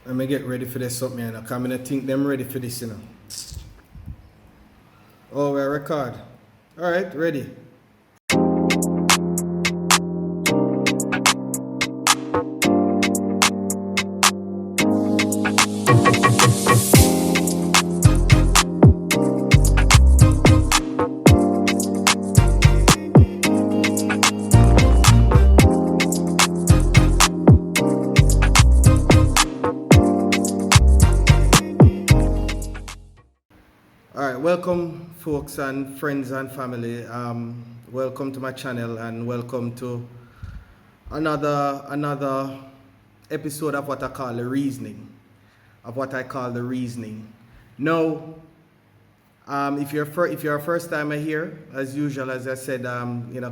Let me get ready for this something, you know, because I don't think them ready for this, you know. Oh, we record. Alright, ready. Alright, welcome folks and friends and family. Welcome to my channel and welcome to another episode of what I call the reasoning. Now, if you're a first timer here, as usual, as I said,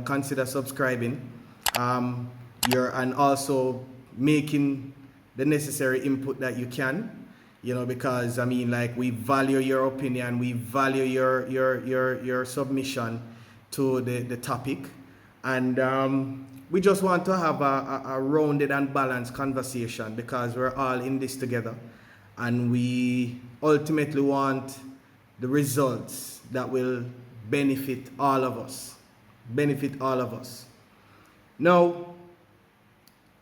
consider subscribing. And also making the necessary input that you can. Because we value your opinion, we value your submission to the topic, and we just want to have a rounded and balanced conversation because we're all in this together, and we ultimately want the results that will benefit all of us. Now,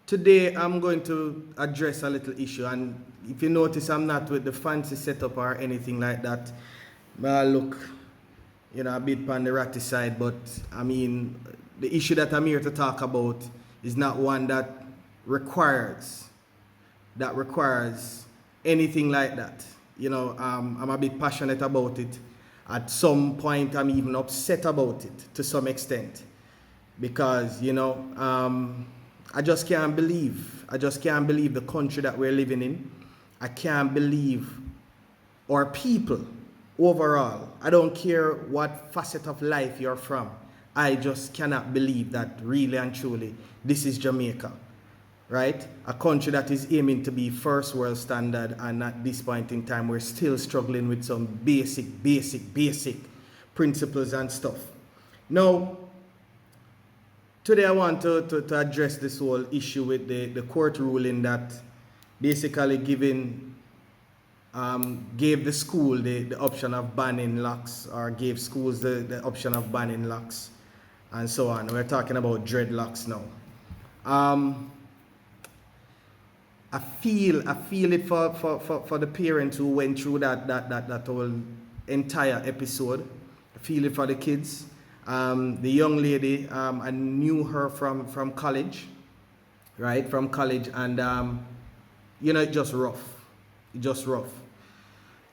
today I'm going to address a little issue, and if you notice, I'm not with the fancy setup or anything like that. I look, a bit on the ratty side, but the issue that I'm here to talk about is not one that requires anything like that. I'm a bit passionate about it. At some point, I'm even upset about it to some extent, because I just can't believe the country that we're living in. I can't believe our people overall. I don't care what facet of life you're from. I just cannot believe that really and truly this is Jamaica, right? A country that is aiming to be first world standard, and at this point in time we're still struggling with some basic principles and stuff. Now, today I want to address this whole issue with the court ruling that basically gave the school the option of banning locks, or gave schools the option of banning locks, and so on. We're talking about dreadlocks now. I feel it for the parents who went through that whole entire episode. I feel it for the kids. The young lady, I knew her from college, right? From college, and it's just rough.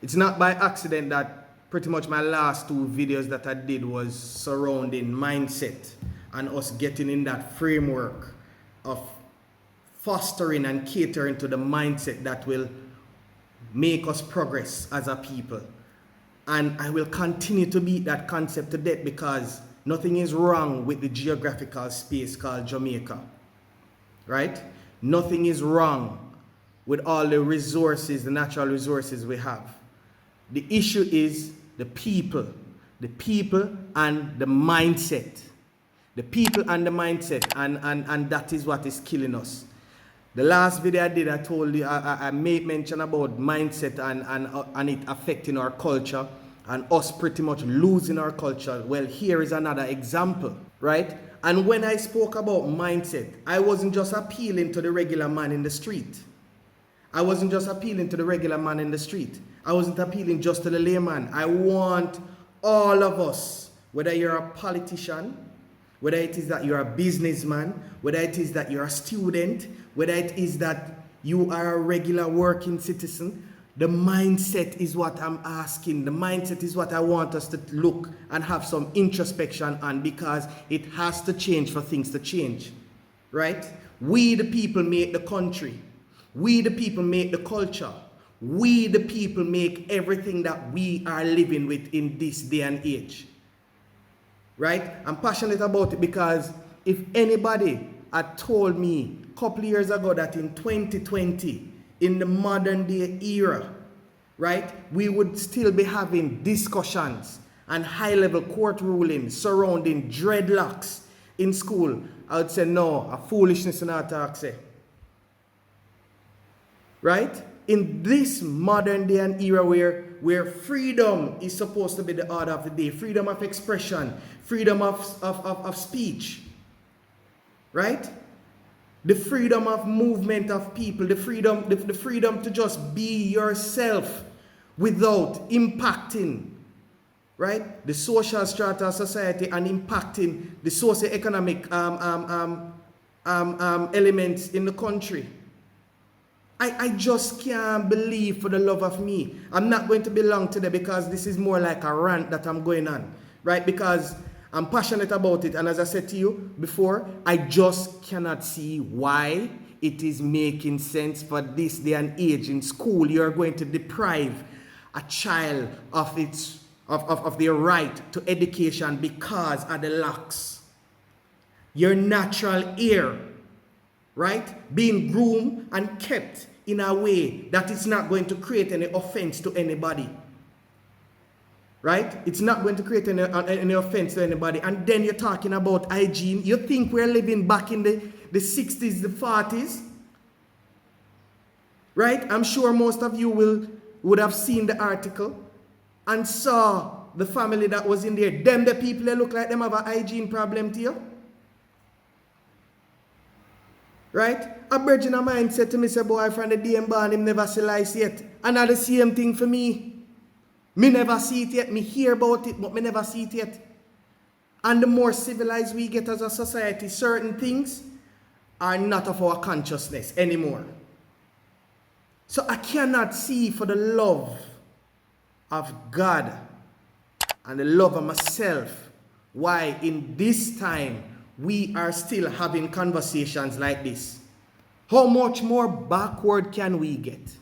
It's not by accident that pretty much my last two videos that I did was surrounding mindset and us getting in that framework of fostering and catering to the mindset that will make us progress as a people. And I will continue to beat that concept to death, because nothing is wrong with the geographical space called Jamaica, right? Nothing is wrong with all the resources, the natural resources we have. The issue is the people and the mindset. And that is what is killing us. The last video I did, I told you, I made mention about mindset and it affecting our culture and us pretty much losing our culture. Well, here is another example, right? And when I spoke about mindset, I wasn't just appealing to the regular man in the street. I wasn't appealing just to the layman. I want all of us, whether you're a politician, whether it is that you're a businessman, whether it is that you're a student, whether it is that you are a regular working citizen, the mindset is what I'm asking. The mindset is what I want us to look and have some introspection on, because it has to change for things to change, right? We the people make the country. We the people make the culture. We the people make everything that we are living with in this day and age, right? I'm passionate about it because if anybody had told me a couple of years ago that in 2020, in the modern day era, right, we would still be having discussions and high-level court rulings surrounding dreadlocks in school, I would say no, a foolishness in our talk say. Right? in this modern day and era where freedom is supposed to be the order of the day, freedom of expression, freedom of speech, right? The freedom of movement of people, the freedom to just be yourself without impacting, right, the social strata of society and impacting the socio-economic elements in the country. I just can't believe, for the love of me. I'm not going to be long today because this is more like a rant that I'm going on, right? Because I'm passionate about it. And as I said to you before, I just cannot see why it is making sense for this day and age in school. You're going to deprive a child of their right to education because of the locks. Your natural ear, right, being groomed and kept in a way that it's not going to create any offense to anybody, right? It's not going to create any offense to anybody. And then you're talking about hygiene. You think we're living back in the 60s, the 40s, right? I'm sure most of you would have seen the article and saw the family that was in there. Them the people that look like them have a hygiene problem to you. Right? A virgin of mine said to me, say, boy, from the day I'm born, him never see lice yet. And that's the same thing for me. Me never see it yet. Me hear about it, but me never see it yet. And the more civilized we get as a society, certain things are not of our consciousness anymore. So I cannot see, for the love of God and the love of myself, why in this time we are still having conversations like this. How much more backward can we get?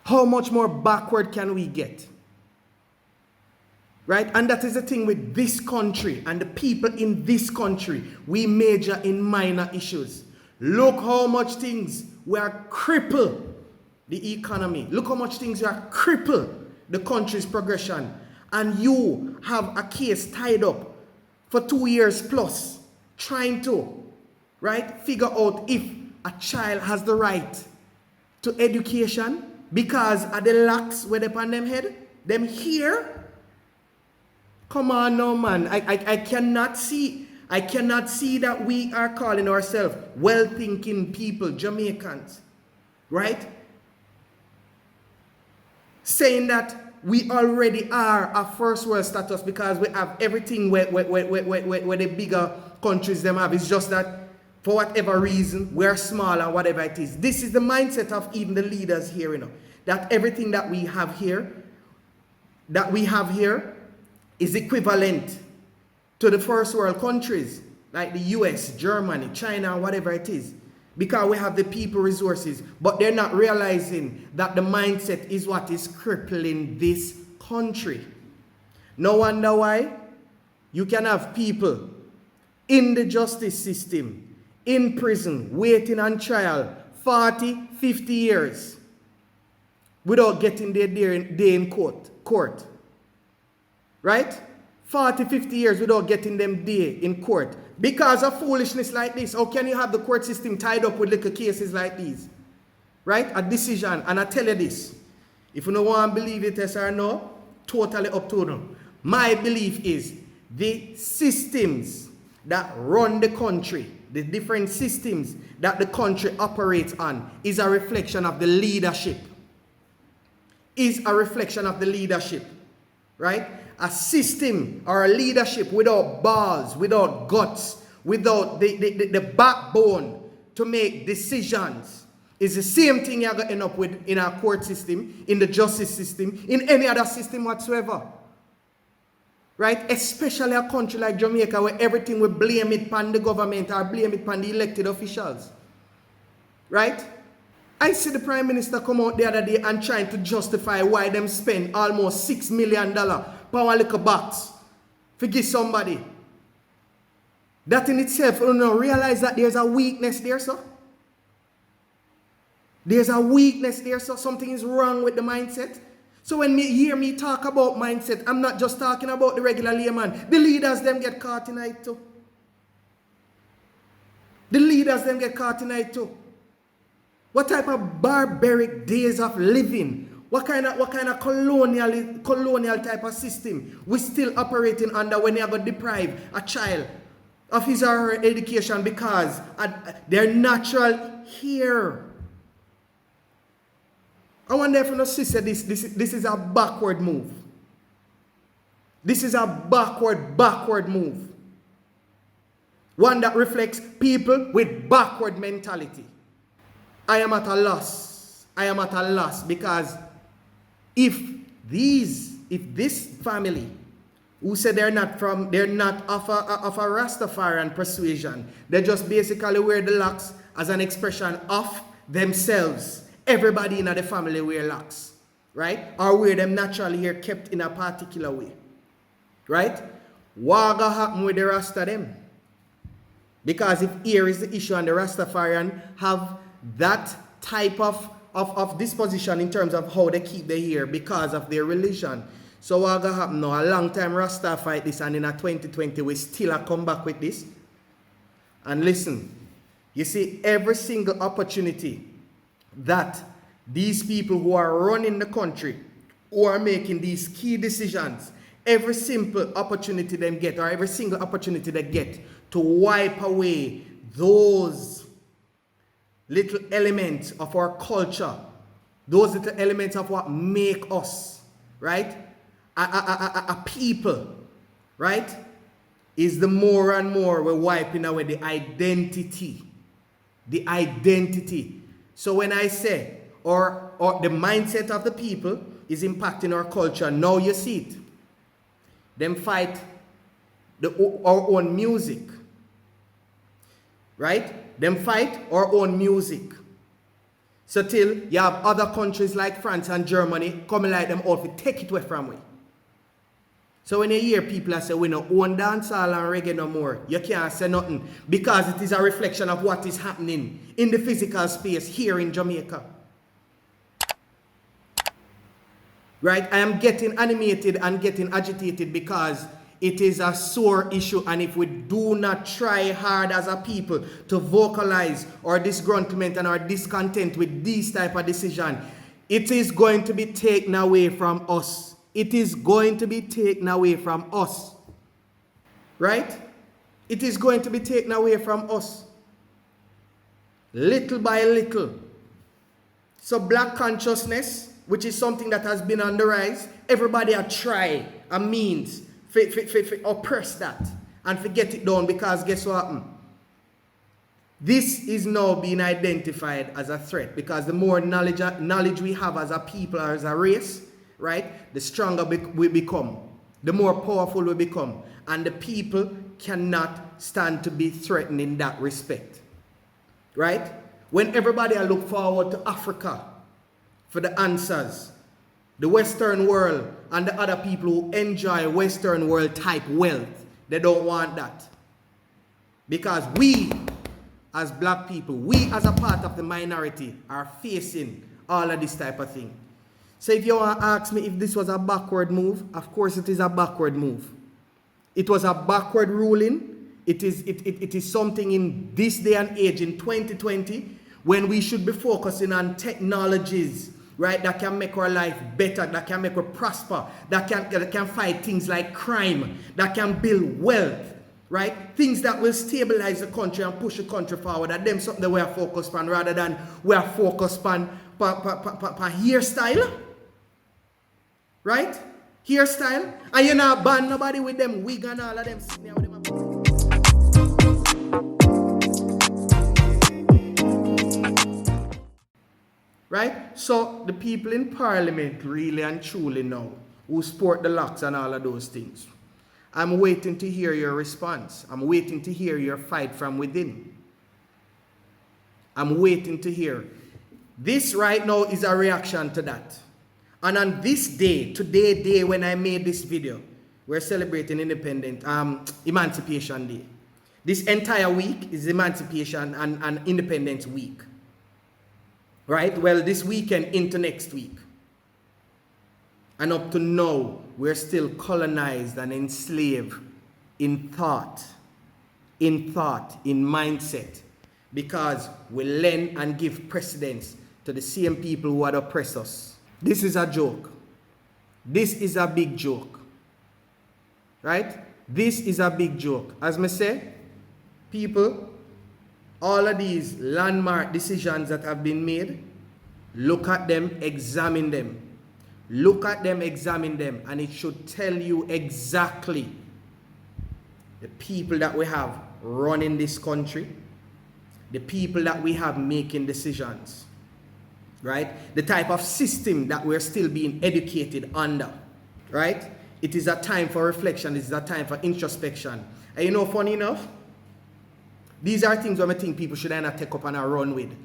How much more backward can we get? Right? And that is the thing with this country and the people in this country. We major in minor issues. Look how much things we are cripple the economy. Look how much things we are cripple the country's progression. And you have a case tied up for 2 years plus, trying to, right, figure out if a child has the right to education because of the locks where they on them head, them here. Come on now, man. I cannot see that we are calling ourselves well-thinking people, Jamaicans, right? Saying that we already are a first world status because we have everything where the bigger countries them have. It's just that for whatever reason, we're smaller, whatever it is. This is the mindset of even the leaders here, you know, that everything that we have here is equivalent to the first world countries like the US, Germany, China, whatever it is. Because we have the people resources, but they're not realizing that the mindset is what is crippling this country. No wonder why you can have people in the justice system, in prison, waiting on trial 40, 50 years without getting their day in court. Right? 40, 50 years without getting them day in court. Because of foolishness like this, how can you have the court system tied up with little cases like these? Right? A decision. And I tell you this. If you don't want to believe it, yes or no, totally up to you. My belief is the systems that run the country, the different systems that the country operates on, is a reflection of the leadership. Is a reflection of the leadership. Right? A system or a leadership without balls, without guts, without the backbone to make decisions is the same thing you're going to end up with in our court system, in the justice system, in any other system whatsoever. Right? Especially a country like Jamaica where everything we blame it upon the government or blame it upon the elected officials. Right? I see the Prime Minister come out the other day and trying to justify why them spend almost $6 million per one little box to give somebody. That in itself, you know, realize that there's a weakness there, sir. There's a weakness there, so something is wrong with the mindset. So when you hear me talk about mindset, I'm not just talking about the regular layman. The leaders, them get caught in it too. The leaders, them get caught in it too. What type of barbaric days of living? What kind of colonial type of system we still operating under when they are going to deprive a child of his or her education because they're natural here? I wonder if you know, sister, this is a backward move. This is a backward move. One that reflects people with backward mentality. I am at a loss. I am at a loss because if this family who said they're not of a Rastafarian persuasion, they just basically wear the locks as an expression of themselves. Everybody in the family wear locks, right? Or wear them naturally here, kept in a particular way, right? What gonna happen with the Rasta them? Because if here is the issue and the Rastafarian have that type of disposition in terms of how they keep their hair because of their religion. So what gonna happen now? A long time Rasta fight this, and in a 2020 we still come back with this. And listen, you see, every single opportunity that these people who are running the country, who are making these key decisions, every simple opportunity they get, or every single opportunity they get to wipe away those little elements of our culture, those little elements of what make us, right, a people, right, is the more and more we're wiping away the identity. The identity. So when I say, or the mindset of the people is impacting our culture, now you see it. Them fight our own music. Right? Them fight our own music. So till you have other countries like France and Germany coming like them out to take it away from we. So when you hear people say we don't own dancehall and reggae no more, you can't say nothing because it is a reflection of what is happening in the physical space here in Jamaica. Right? I am getting animated and getting agitated because it is a sore issue, and if we do not try hard as a people to vocalize our disgruntlement and our discontent with these type of decision, it is going to be taken away from us. It is going to be taken away from us. Right? It is going to be taken away from us. Little by little. So black consciousness, which is something that has been on the rise, everybody a try a means oppress that and forget it down, because guess what happened? This is now being identified as a threat, because the more knowledge we have as a people or as a race, right, the stronger we become, the more powerful we become, and the people cannot stand to be threatened in that respect, right? When everybody look forward to Africa for the answers, the Western world and the other people who enjoy Western world type wealth, they don't want that. Because we, as black people, we as a part of the minority are facing all of this type of thing. So if you want to ask me if this was a backward move, of course it is a backward move. It was a backward ruling. It is something in this day and age in 2020 when we should be focusing on technologies, right, that can make our life better, that can make us prosper, that can fight things like crime, that can build wealth, right? Things that will stabilize the country and push the country forward. That them something that we are focused on rather than we are focused on hairstyle, right? Hairstyle. And you not ban nobody with them wig and all of them sitting there with them. Right? So the people in parliament really and truly know who sport the locks and all of those things. I'm waiting to hear your response. I'm waiting to hear your fight from within. I'm waiting to hear. This right now is a reaction to that. And on this day, today when I made this video, we're celebrating Emancipation Day. This entire week is Emancipation and Independence Week. Right? Well, this weekend into next week. And up to now, we're still colonized and enslaved in thought, in mindset. because we lend and give precedence to the same people who had oppressed us. This is a joke. This is a big joke. Right? This is a big joke. As I say, people, all of these landmark decisions that have been made, look at them, examine them. Look at them, examine them, and it should tell you exactly the people that we have running this country, the people that we have making decisions, right? The type of system that we're still being educated under, right? It is a time for reflection. It is a time for introspection. And you know, funny enough, these are things where I think people should end take up and run with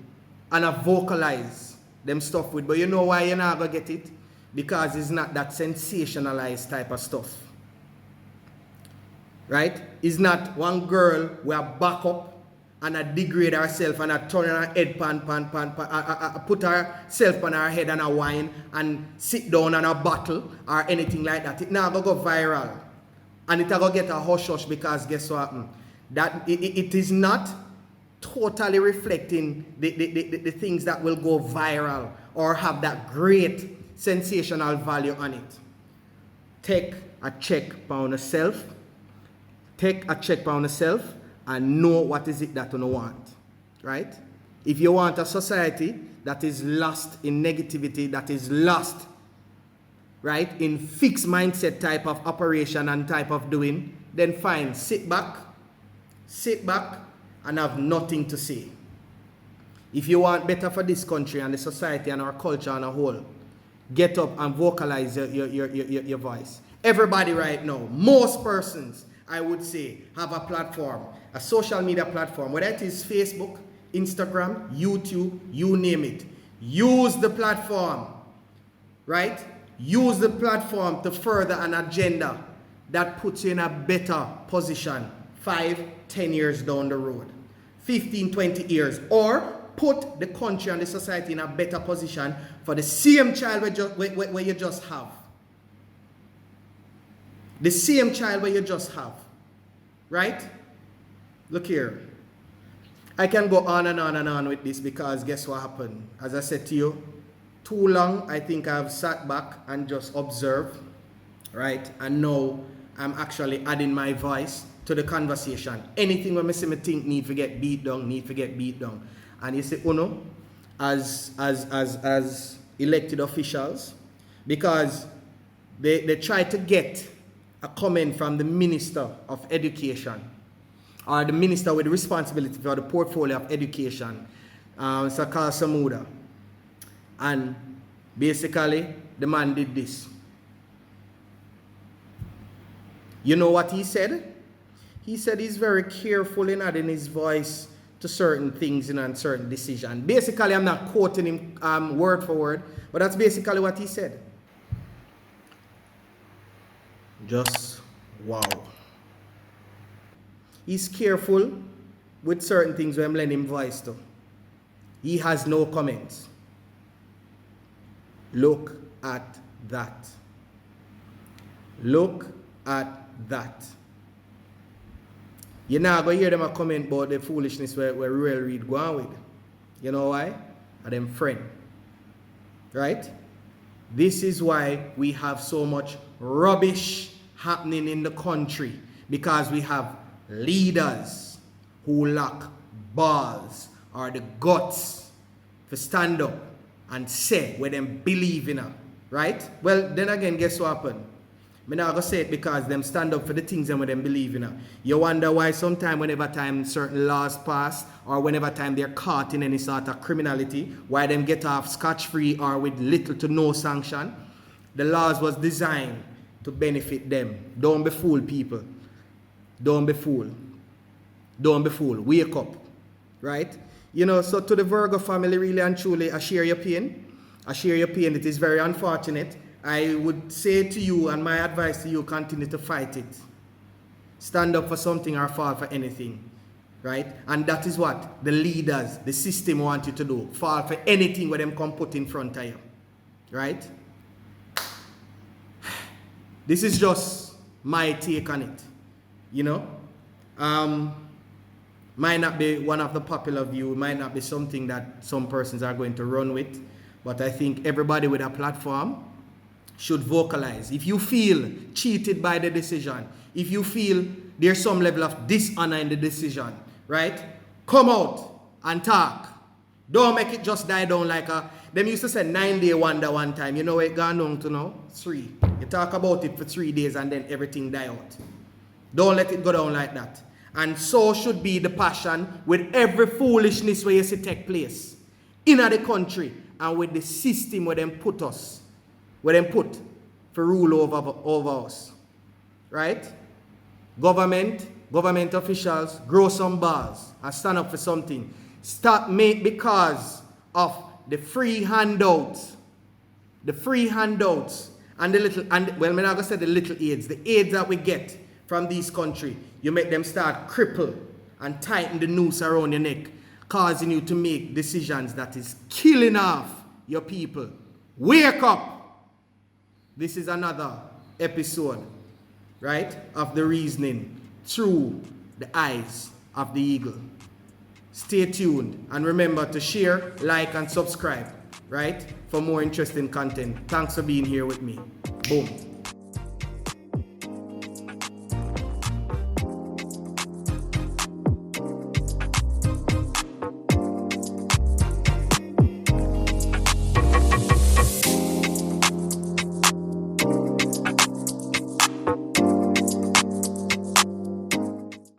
and vocalize them stuff with. But you know why you're not going to get it? Because it's not that sensationalized type of stuff. Right? It's not one girl will back up and degrade herself and turn her head put herself on her head and a wine and sit down on a bottle or anything like that. It now go viral. And it will get a hush because guess what happened? That it is not totally reflecting the things that will go viral or have that great sensational value on it. Take a check on yourself. Take a check on yourself and know what is it that you want. Right? If you want a society that is lost in negativity, that is lost, right, in fixed mindset type of operation and type of doing, then fine, sit back and have nothing to say. If you want better for this country and the society and our culture on a whole, get up and vocalize your voice. Everybody right now, most persons, I would say, have a platform, a social media platform, whether it is Facebook, Instagram, YouTube, you name it. Use the platform, right? Use the platform to further an agenda that puts you in a better position 5, 10 years down the road, 15, 20 years, or put the country and the society in a better position for the same child where you just have. The same child where you just have. Right? Look here. I can go on and on and on with this because guess what happened? As I said to you, too long I think I've sat back and just observed, right? And now I'm actually adding my voice to the conversation. Anything when I see me think need to get beat down. And you say, Uno, as elected officials, because they try to get a comment from the Minister of Education, or the Minister with the responsibility for the portfolio of education, Sakar Samuda. And basically, the man did this. You know what he said? He said he's very careful in adding his voice to certain things and certain decisions. Basically, I'm not quoting him word for word, but that's basically what he said. Just wow. He's careful with certain things when I'm lending him voice to. He has no comments. Look at that. Look at that. You're not going to hear them a comment about the foolishness where Ruel Reid go on with. You know why? Are them friend. Right? This is why we have so much rubbish happening in the country. Because we have leaders who lack balls or the guts to stand up and say where them believe in her. Right? Well, then again, guess what happened? I'm not going to say it because them stand up for the things and where them believe in her. You wonder why sometimes whenever time certain laws pass or whenever time they're caught in any sort of criminality, why them get off scotch-free or with little to no sanction. The laws was designed to benefit them. Don't be fooled, people. Don't be fooled. Don't be fooled. Wake up. Right? You know, so to the Virgo family, really and truly, I share your pain. I share your pain. It is very unfortunate. I would say to you, and my advice to you, continue to fight it. Stand up for something or fall for anything. Right? And that is what the leaders, the system want you to do. Fall for anything where them come put in front of you. Right? This is just my take on it. You know? Might not be one of the popular view, might not be something that some persons are going to run with, but I think everybody with a platform should vocalize. If you feel cheated by the decision, if you feel there's some level of dishonor in the decision, right? Come out and talk. Don't make it just die down like them used to say 9-day wonder one time. You know where it gone down to now? 3. You talk about it for 3 days and then everything die out. Don't let it go down like that. And so should be the passion with every foolishness where you see take place in the country and with the system where them put us, where them put for rule over us. Right? Government officials, grow some bars and stand up for something. Stop because of the free handouts. The free handouts and the little, and well, I'm not gonna say the little aids, the aids that we get from this country. You make them start cripple and tighten the noose around your neck, causing you to make decisions that is killing off your people. Wake up! This is another episode, right, of the reasoning through the eyes of the eagle. Stay tuned and remember to share, like, and subscribe, right, for more interesting content. Thanks for being here with me. Boom.